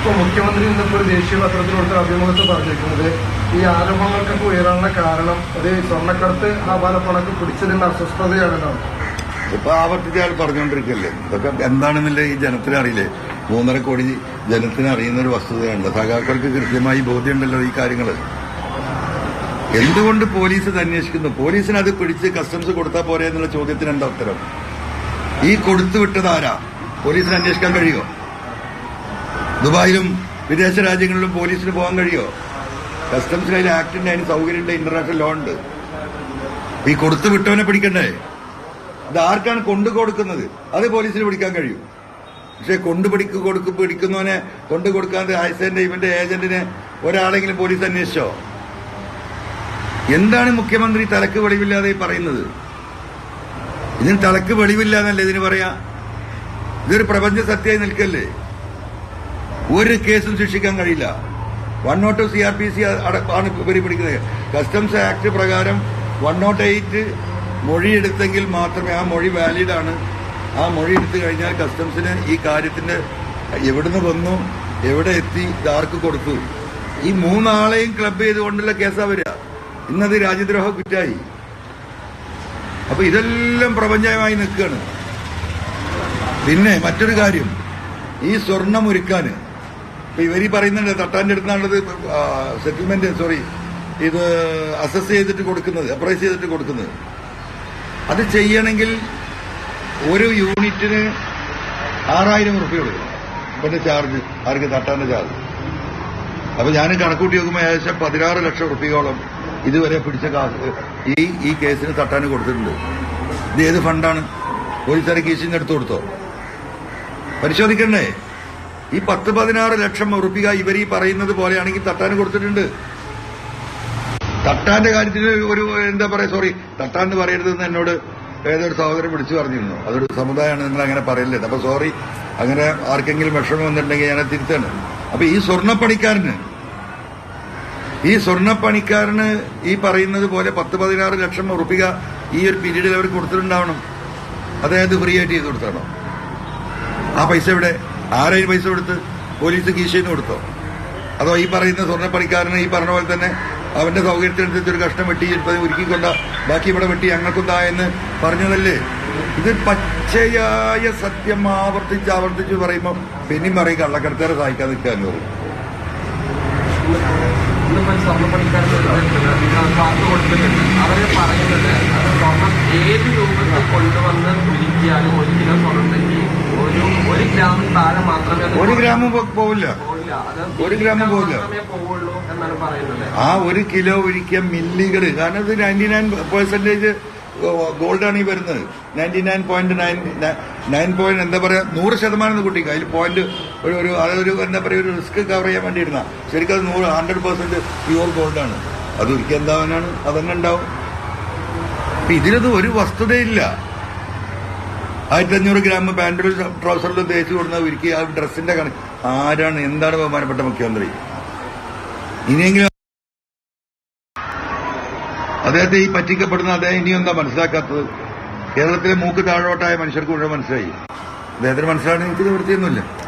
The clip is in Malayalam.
ഇപ്പോൾ മുഖ്യമന്ത്രി ഇന്നിപ്പോൾ ഒരു ദേശീയ പത്രത്തിൽ കൊടുത്ത അഭിമുഖത്തിൽ പറഞ്ഞിരിക്കുന്നത് ഈ ആരോപണങ്ങൾക്കൊക്കെ ഉയരാനുള്ള കാരണം ഒരു സ്വർണ്ണക്കടത്ത് ആപാലപ്പണക്ക് പിടിച്ചതിന്റെ അസ്വസ്ഥതയാണെന്നാണ്. ഇപ്പൊ ആവർത്തിച്ച് അയാൾ പറഞ്ഞുകൊണ്ടിരിക്കല്ലേ. ഇതൊക്കെ എന്താണെന്നില്ല ഈ ജനത്തിന് അറിയില്ലേ? 3.5 കോടി ജനത്തിന് അറിയുന്ന ഒരു വസ്തുതയാണ്. സഖാക്കൾക്ക് കൃത്യമായി ബോധ്യമുണ്ടല്ലോ ഈ കാര്യങ്ങൾ. എന്തുകൊണ്ട് പോലീസ് ഇത് അന്വേഷിക്കുന്നു? പോലീസിന് അത് പിടിച്ച് കസ്റ്റംസ് കൊടുത്താൽ പോരെ എന്നുള്ള ചോദ്യത്തിന് എന്താ ഉത്തരം? ഈ കൊടുത്തു വിട്ടതാരാ? പോലീസിന് അന്വേഷിക്കാൻ കഴിയുമോ? ദുബായിലും വിദേശ രാജ്യങ്ങളിലും പോലീസിന് പോകാൻ കഴിയുമോ? കസ്റ്റംസിന് അതിൽ ആക്ടിന്റെ അതിന് സൗകര്യമുണ്ട്, ഇന്റർനാഷണൽ ലോ ഉണ്ട്. ഈ കൊടുത്തു വിട്ടവനെ പിടിക്കണ്ടേ? ഇത് ആർക്കാണ് കൊണ്ടു കൊടുക്കുന്നത്? അത് പോലീസിന് പിടിക്കാൻ കഴിയും. പക്ഷെ പിടിക്കുന്നവനെ കൊണ്ടു കൊടുക്കാതെ ഹൈസന്റെ ഇവന്റെ ഏജന്റിനെ ഒരാളെങ്കിലും പോലീസ് അന്വേഷിച്ചോ? എന്താണ് മുഖ്യമന്ത്രി തലക്ക് വെളിവില്ലാതെ പറയുന്നത്? ഇതിന് തലക്ക് വെളിവില്ലാന്നല്ലേ ഇതിന് പറയാ? ഇതൊരു പ്രപഞ്ച സത്യമായി നിൽക്കല്ലേ? ഒരു കേസും ശിക്ഷിക്കാൻ കഴിയില്ല. 102 CRPC ആണ് ഇവർ പിടിക്കുന്നത്. കസ്റ്റംസ് ആക്ട് പ്രകാരം 108 മൊഴിയെടുത്തെങ്കിൽ മാത്രമേ ആ മൊഴി വാലിഡാണ്. ആ മൊഴി എടുത്തു കഴിഞ്ഞാൽ കസ്റ്റംസിന് ഈ കാര്യത്തിന്റെ എവിടുന്ന് വന്നു, എവിടെ എത്തി, ഇതാർക്ക് കൊടുത്തു, ഈ 3 ആളെയും ക്ലബ് ചെയ്തുകൊണ്ടുള്ള കേസാ വരിക. ഇന്നത് രാജ്യദ്രോഹ കുറ്റായി. അപ്പൊ ഇതെല്ലാം പ്രപഞ്ചമായി നിൽക്കുകയാണ്. പിന്നെ മറ്റൊരു കാര്യം, ഈ സ്വർണം ഒരുക്കാൻ ഇപ്പൊ ഇവരീ പറയുന്നുണ്ട് തട്ടാന്റെ അടുത്താണുള്ളത് സെറ്റിൽമെന്റ്, ഇത് അസസ് ചെയ്തിട്ട് കൊടുക്കുന്നത്, അപ്രൈസ് ചെയ്തിട്ട് കൊടുക്കുന്നത്. അത് ചെയ്യണമെങ്കിൽ ഒരു യൂണിറ്റിന് 6000 റുപ്യ കൊടുക്കണം. ഇപ്പന്റെ ചാർജ്, ആർക്ക് തട്ടാന്റെ ചാർജ്. അപ്പൊ ഞാൻ കണക്കൂട്ടി നോക്കുമ്പോൾ ഏകദേശം 16 ലക്ഷം റുപ്യോളം ഇതുവരെ പിടിച്ച ഈ കേസിന് തട്ടാന് കൊടുത്തിട്ടുണ്ട്. ഇത് ഏത് ഫണ്ടാണ്? പോലീസുകാരെ കേസിന് എടുത്തു കൊടുത്തോ? പരിശോധിക്കണ്ടേ? ഈ 10-16 ലക്ഷം റുപ്യ ഇവർ ഈ പറയുന്നത് പോലെയാണെങ്കിൽ തട്ടാന് കൊടുത്തിട്ടുണ്ട്. തട്ടാന്റെ കാര്യത്തിൽ ഒരു എന്താ പറയാ, തട്ടാന്ന് പറയരുതെന്ന് എന്നോട് ഏതൊരു സഹോദരൻ വിളിച്ചു പറഞ്ഞിരുന്നു. അതൊരു സമുദായമാണ്, നിങ്ങൾ അങ്ങനെ പറയല്ലേ. അപ്പൊ അങ്ങനെ ആർക്കെങ്കിലും വിഷമം വന്നിട്ടുണ്ടെങ്കിൽ ഞാൻ തിരുത്താണ്. അപ്പൊ ഈ സ്വർണ്ണപ്പണിക്കാരന് ഈ പറയുന്നത് പോലെ 10-16 ലക്ഷം റുപ്യ ഈ ഒരു പീരീഡിൽ അവർ കൊടുത്തിട്ടുണ്ടാവണം. അതായത് ഫ്രീ ആയിട്ട് ചെയ്ത് കൊടുത്താണോ? ആ പൈസ എവിടെ? ആരെയും പൈസ കൊടുത്ത്? പോലീസ് കീശയിൽ കൊടുത്തോ? അതോ ഈ പറയുന്ന സ്വർണ്ണപ്പണിക്കാരന് ഈ പറഞ്ഞ പോലെ തന്നെ അവന്റെ സൗകര്യത്തിനനുസരിച്ച് ഒരു കഷ്ണം വെട്ടി ഒരുക്കിക്കൊണ്ട ബാക്കി ഇവിടെ വെട്ടി ഞങ്ങൾക്കൊന്നാ എന്ന് പറഞ്ഞതല്ലേ? ഇത് പച്ചയായ സത്യം ആവർത്തിച്ച് പറയുമ്പോൾ പിന്നെയും പറയും കള്ളക്കടത്തേറെ സഹായിക്കാൻ നിൽക്കാന്ന് പറയും. അവര് പറയുന്നത് സ്വർണം ഏത് രൂപത്തിൽ കൊണ്ടുവന്ന് വിളിക്കാനും 1 കിലോ സ്വർണ്ണമെങ്കിൽ 1 ഗ്രാമിൽ താഴെ മാത്രമേ 1 ഗ്രാമും പോവില്ല. 1 ഗ്രാമും പോവില്ല. എന്നാണ് പറയുന്നത്. ആ 1 കിലോ ഒഴിക്കുക മില്ലികള്. കാരണം ഇത് 99% ഗോൾഡാണ് ഈ വരുന്നത്. 99.9 എന്താ പറയാ, 100% കുട്ടിക്ക് അതിൽ പോയിന്റ് അതൊരു എന്താ പറയാ, ഒരു റിസ്ക് കവർ ചെയ്യാൻ വേണ്ടിയിരുന്ന ശരിക്കും അത് 100% പ്യുവർ ഗോൾഡാണ്. അത് ഒരിക്കൽ എന്താവാനാണ്? അതന്നെ ഉണ്ടാവും. അപ്പൊ ഇതിലത് ഒരു വസ്തുതയില്ല. 1500 ഗ്രാം പാന്റിലും ട്രൗസറിലും തേച്ച് കൊടുക്കുന്ന ഒരിക്കൽ ആ ഡ്രസ്സിന്റെ കണക്ക് ആരാണ്? എന്താണ് ബഹുമാനപ്പെട്ട മുഖ്യമന്ത്രി? ഇനിയെങ്കിലും അദ്ദേഹത്തെ ഈ പറ്റിക്കപ്പെടുന്ന അദ്ദേഹം ഇനിയും എന്താ മനസ്സിലാക്കാത്തത്? കേരളത്തിലെ മൂക്ക് താഴോട്ടായ മനുഷ്യർക്ക് മുഴുവൻ മനസ്സിലായി. അദ്ദേഹത്തിന് മനസ്സിലാണെങ്കിൽ എനിക്ക് നിവൃത്തിയൊന്നുമില്ല.